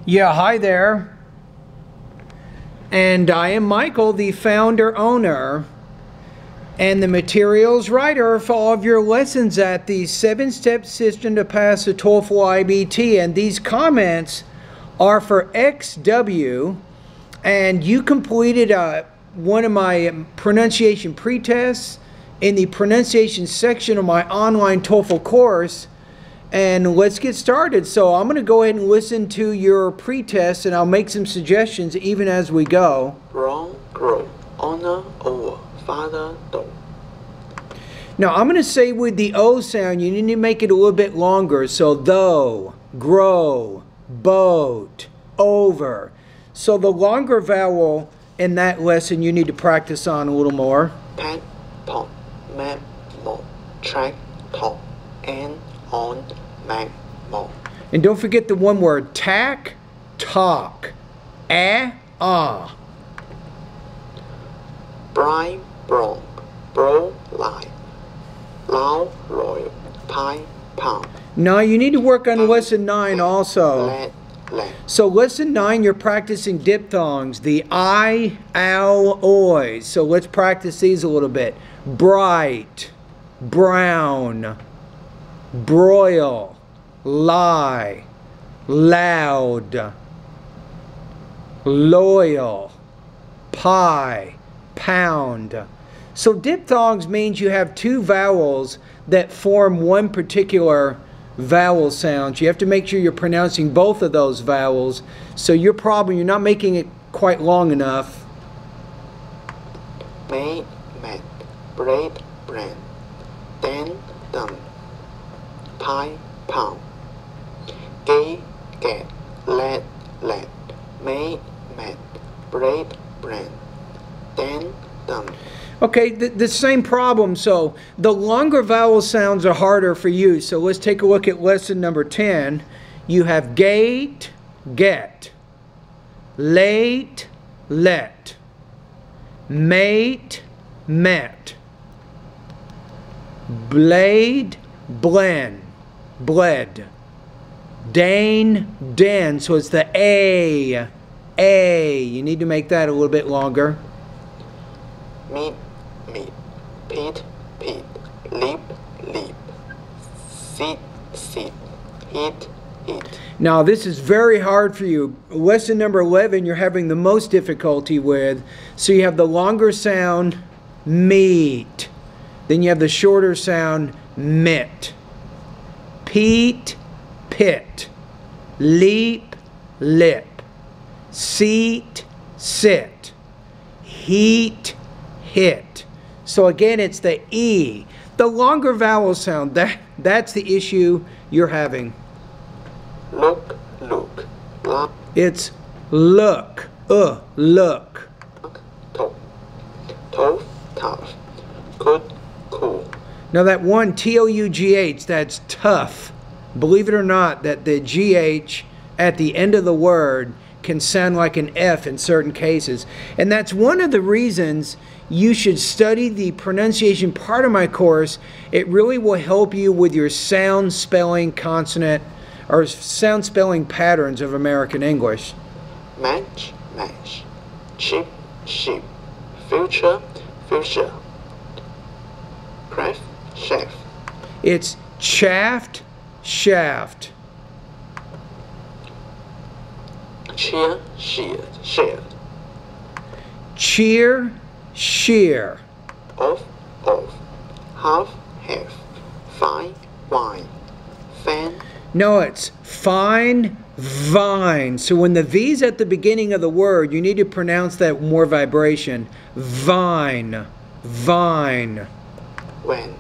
Yeah, hi there. And I am Michael, the founder, owner, and the materials writer for all of your lessons at the 7-step system to pass the TOEFL IBT. And these comments are for XW, and you completed one of my pronunciation pretests in the pronunciation section of my online TOEFL course. And let's get started. So I'm going to go ahead and listen to your pretest, and I'll make some suggestions even as we go. Wrong, grow, honor, over, father, do. Now I'm going to say with the O sound, you need to make it a little bit longer. So though, grow, boat, over. So the longer vowel in that lesson you need to practice on a little more. Pat, pop, map, mo, track, talk, and on, map, mo. And don't forget the one word, tack, talk, ah. Bright, bronc, bro, lie, loud, loyal, pie, pound. Now you need to work on lesson 9 also. Let. So lesson 9, you're practicing diphthongs, the I, ow, oi. So let's practice these a little bit. Bright, brown, broil, lie, loud, loyal, pie, pound. So diphthongs means you have two vowels that form one particular vowel sound. You have to make sure you're pronouncing both of those vowels. So your problem, you're not making it quite long enough. Made, met, bread, brand, then, done, pie, pound, gay, get, let, made, met, bread, brand, then, done. Okay, the same problem. So the longer vowel sounds are harder for you. So let's take a look at lesson number 10. You have gate, get, late, let, mate, met, blade, blend, bled, dane, den. So it's the A. You need to make that a little bit longer. Meet, Pete, leap, sit, eat. Now this is very hard for you. Lesson number 11 you're having the most difficulty with. So you have the longer sound, meet. Then you have the shorter sound, mit. Pete, pit. Leap, lip. Seat, sit. Heat, hit. So again, it's the E. The longer vowel sound, that's the issue you're having. Look, it's look, look. Tough, good, cool. Now that one, T-O-U-G-H, that's tough. Believe it or not, that the G-H at the end of the word can sound like an F in certain cases. And that's one of the reasons you should study the pronunciation part of my course. It really will help you with your sound spelling consonant or sound spelling patterns of American English. Match, sheep, future, craft, chef. It's chaffed, shaft. Cheer, shared. Cheer, shear. Off, half, fine, wine, fan. No, it's fine, vine. So when the V's at the beginning of the word, you need to pronounce that with more vibration. Vine, vine. When,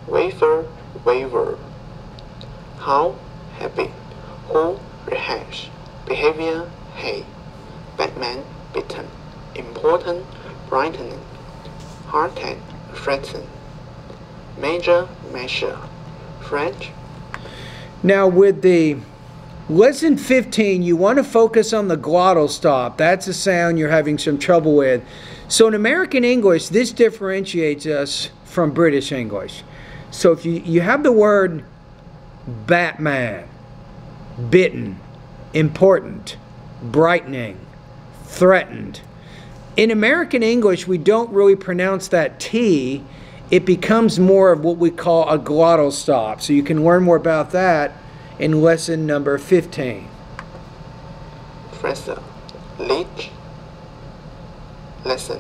waver. How, happy. Who, rehash. Behavior, hey. Batman, bitten. Important, brightening. Heartache, threaten. Major, measure. French. Now with the lesson 15, you want to focus on the glottal stop. That's a sound you're having some trouble with. So in American English, this differentiates us from British English. So if you have the word Batman, bitten, important, brightening, threatened. In American English, we don't really pronounce that T. It becomes more of what we call a glottal stop. So you can learn more about that in lesson number 15. Phrase. Leech. Lesson.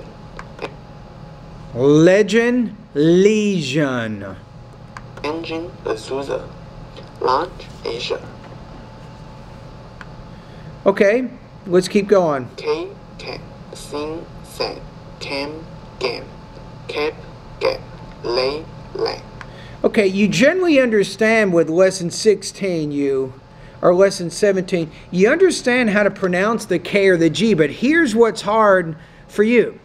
Legend, lesion. Engine. Azusa. Large. Asia. Okay, let's keep going. K. Cat. Sing. Sang. Cam. Gam. Cap. Gap. Lay. Lang. Okay, you generally understand with lesson 16, or lesson 17, you understand how to pronounce the K or the G, but here's what's hard for you.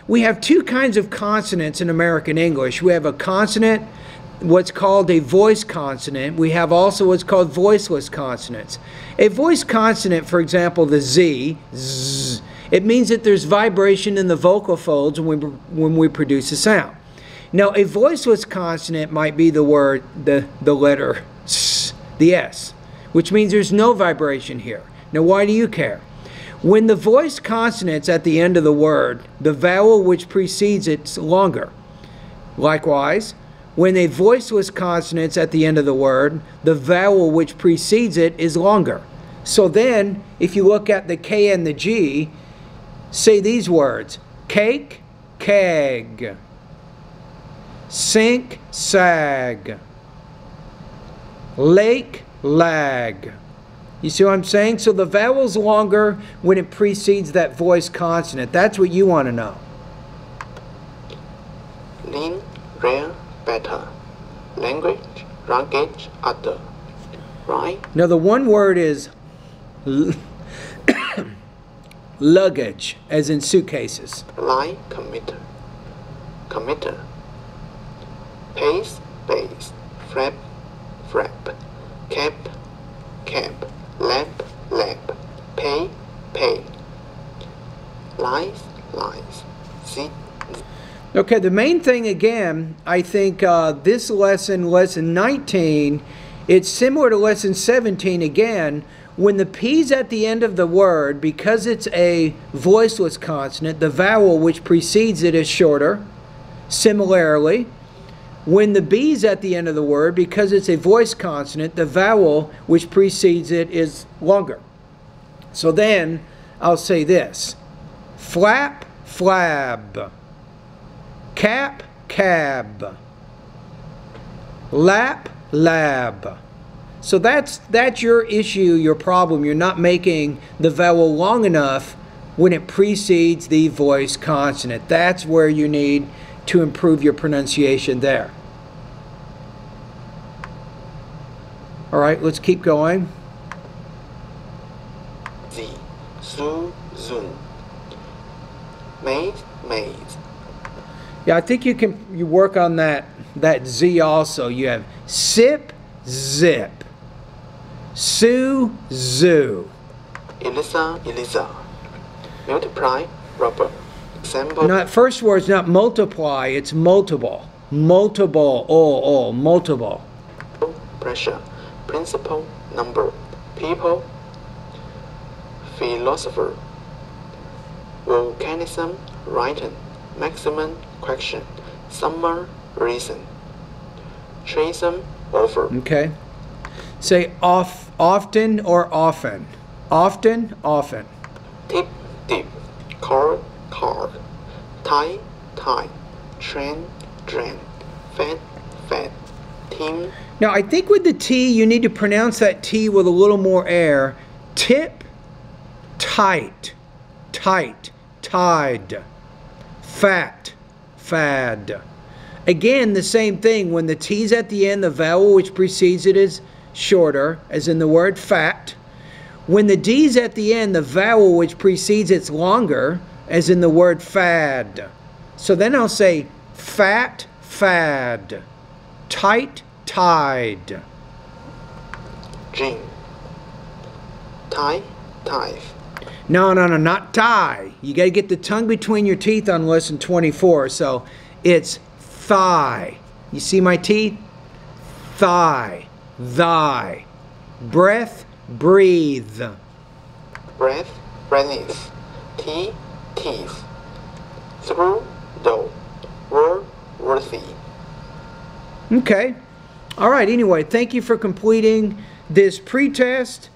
We have two kinds of consonants in American English. We have a consonant, what's called a voice consonant. We have also what's called voiceless consonants. A voice consonant, for example, the Z, Z, it means that there's vibration in the vocal folds when we produce a sound. Now, a voiceless consonant might be the word, the letter S, the S, which means there's no vibration here. Now, why do you care? When the voice consonant's at the end of the word, the vowel which precedes it's longer. Likewise, when a voiceless consonant's at the end of the word, the vowel which precedes it is longer. So then, if you look at the K and the G, say these words: cake, keg. Sink, sag. Lake, lag. You see what I'm saying? So the vowel's longer when it precedes that voice consonant. That's what you want to know. Lean, rare, better. Language, rugged, other. Right? Now the one word is luggage, as in suitcases. Lie, committer. Committer. Pace, base. Flap, flap. Cap, cap. Lap, lap. Pay, pay. Lies, lies. Sit. Okay, the main thing again, I think this lesson, lesson 19, it's similar to lesson 17 again. When the P's at the end of the word, because it's a voiceless consonant, the vowel which precedes it is shorter. Similarly, when the B's at the end of the word, because it's a voice consonant, the vowel which precedes it is longer. So then I'll say this: flap, flab. Cap, cab. Lap, lab. So that's your issue, your problem. You're not making the vowel long enough when it precedes the voice consonant. That's where you need to improve your pronunciation there. All right, let's keep going. Z. Zoo, zoom. Maze, maze. Yeah, I think you work on that Z also. You have sip, zip. Sue, zoo. Elisa, Elisa. Multiply, rubber. Example. Not first word's not multiply, it's multiple. Multiple, multiple. Pressure. Principle, number. People. Philosopher. Volcanism, writing. Maximum, question. Summer, reason. Trace offer. Okay. Say often or often. Often, often. Tip, dip. Car, car. Tie, tie. Train, drain. Fat, fat. Team. Now I think with the T, you need to pronounce that T with a little more air. Tip, tight. Tight, tied. Fat, fad. Again, the same thing. When the T's at the end, the vowel which precedes it is shorter, as in the word fat. When the D's at the end, the vowel which precedes it's longer, as in the word fad. So then I'll say fat, fad. Tight, tied. Gin. Tie, tie. No, not tie. You got to get the tongue between your teeth on lesson 24. So it's thigh. You see my teeth? Thigh, thy. Breath, breathe. breath, breathes, tea, teeth, through, though, were, worthy. Okay. All right. Anyway, thank you for completing this pretest.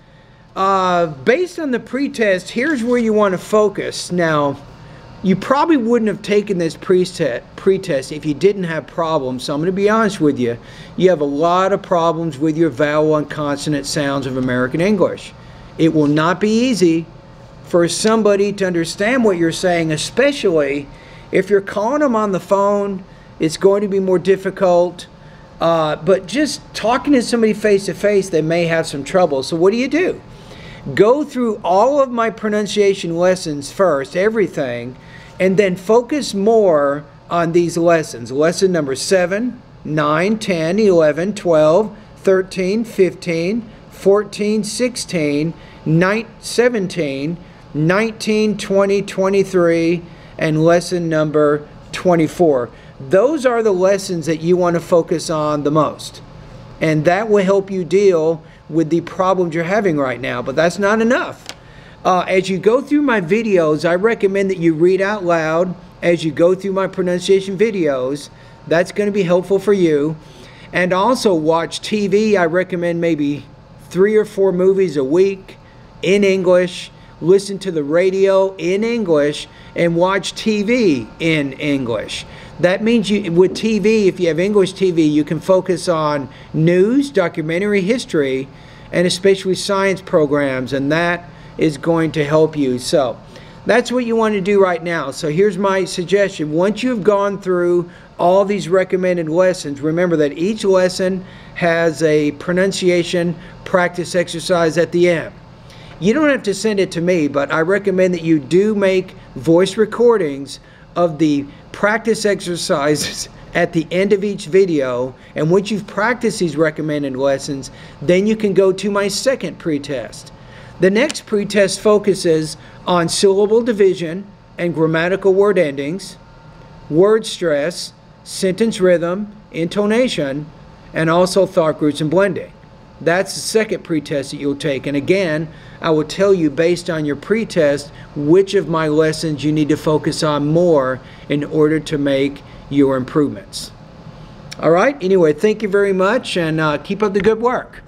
Based on the pretest, here's where you want to focus. Now, you probably wouldn't have taken this pretest if you didn't have problems. So I'm going to be honest with you. You have a lot of problems with your vowel and consonant sounds of American English. It will not be easy for somebody to understand what you're saying, especially if you're calling them on the phone. It's going to be more difficult. But just talking to somebody face to face, they may have some trouble. So what do? Go through all of my pronunciation lessons first, everything, and then focus more on these lessons. Lesson number 7, 9, 10, 11, 12, 13, 15, 14, 16, 17, 19, 20, 23, and lesson number 24. Those are the lessons that you want to focus on the most. And that will help you deal with the problems you're having right now. But that's not enough. As you go through my videos, I recommend that you read out loud as you go through my pronunciation videos. That's going to be helpful for you. And also watch TV. I recommend maybe 3 or 4 movies a week in English. Listen to the radio in English and watch TV in English. That means with TV, if you have English TV, you can focus on news, documentary history, and especially science programs, and that is going to help you. So that's what you want to do right now. So here's my suggestion. Once you've gone through all these recommended lessons, remember that each lesson has a pronunciation practice exercise at the end. You don't have to send it to me, but I recommend that you do make voice recordings of the practice exercises at the end of each video. And once you've practiced these recommended lessons, then you can go to my second pretest. The next pretest focuses on syllable division and grammatical word endings, word stress, sentence rhythm, intonation, and also thought groups and blending. That's the second pretest that you'll take. And again, I will tell you based on your pretest which of my lessons you need to focus on more in order to make your improvements. All right, anyway, thank you very much, and keep up the good work.